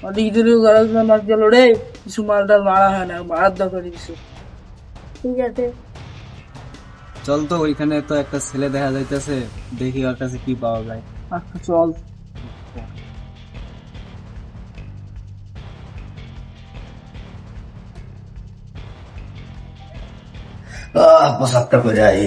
অনেক দিনের গরজ মাছ গেল রে, কিছু মালটাল মারা হয় না, মারার দরকার কিছু। ঠিক আছে, চল তো, ওইখানে তো একটা ছেলে দেখা যাইতেছে, দেখি ওর কাছে কি পাওয়া যায়। আচ্ছা চল। পোশাকটা করে যাই।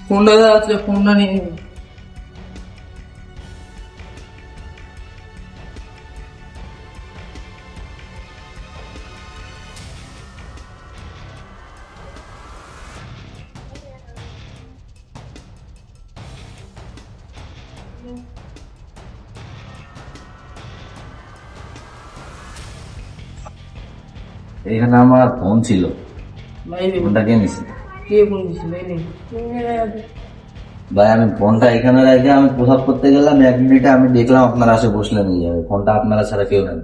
ফোনটা আছে, ফোনটা নিয়ে নিবি। এখানে আমার ফোন ছিল, নাই রে, ফোনটা কে নিছি? কে ফোন দিছিল? এই নে। ভাই আমি ফোনটা এখানে রেখে আমি প্রসাব করতে গেলাম, 1 মিনিটে আমি দেখলাম আপনারা আসে বসলেন, নিয়ে যাবে ফোনটা, আপনারা ছাড়া কেউ নেই।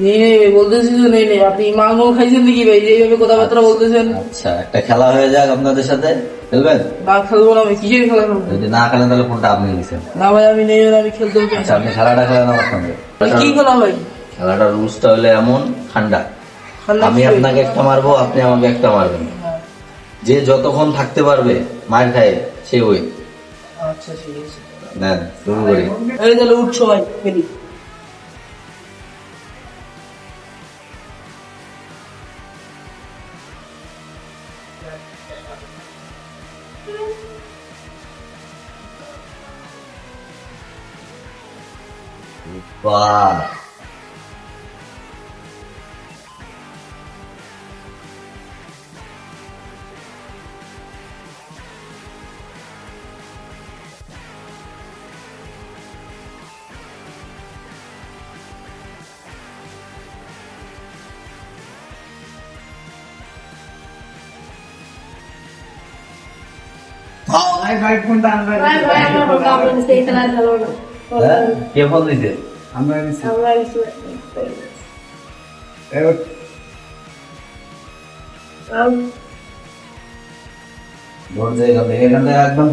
নেই নেই ভাই, বলতেছি তো নেই নেই। আপনি মাংস খাইছেন নাকি ভাই, যে এইভাবে কথাবার্তা বলতেছেন? আচ্ছা, একটা খেলা হয়ে যাক আপনাদের সাথে, খেলবেন? না খেলবো না ভাই, কিসের খেলা খেলবো? যদি না খেলেন তাহলে ফোনটা আপনি নিছেন। না ভাই আমি নেই, আমি খেলতে হবে। আচ্ছা, আপনি খেলাটা খেলেন আমার সঙ্গে। কি খেলা ভাই? খেলাটার রুলসটা হলে এমন, ঠান্ডা। খেলা আমি কি ভাই? আপনাকে একটা মারবো, আপনি আমাকে একটা মারবেন। হ্যাঁ। যে যতক্ষণ থাকতে পারবে মার খায় সে ওই। আচ্ছা ঠিক আছে। নেন শুরু করি। এই তাহলে উঠছো ভাই, খেলি। বাহ, ভাই ভাই, আমার ফোনটা আপনি নিচে খেলা খেলো না। হ্যাঁ? কে ফোন দিতে? আমরা নিছি। আমরা নিচে। ধরছে এখান থেকে একদম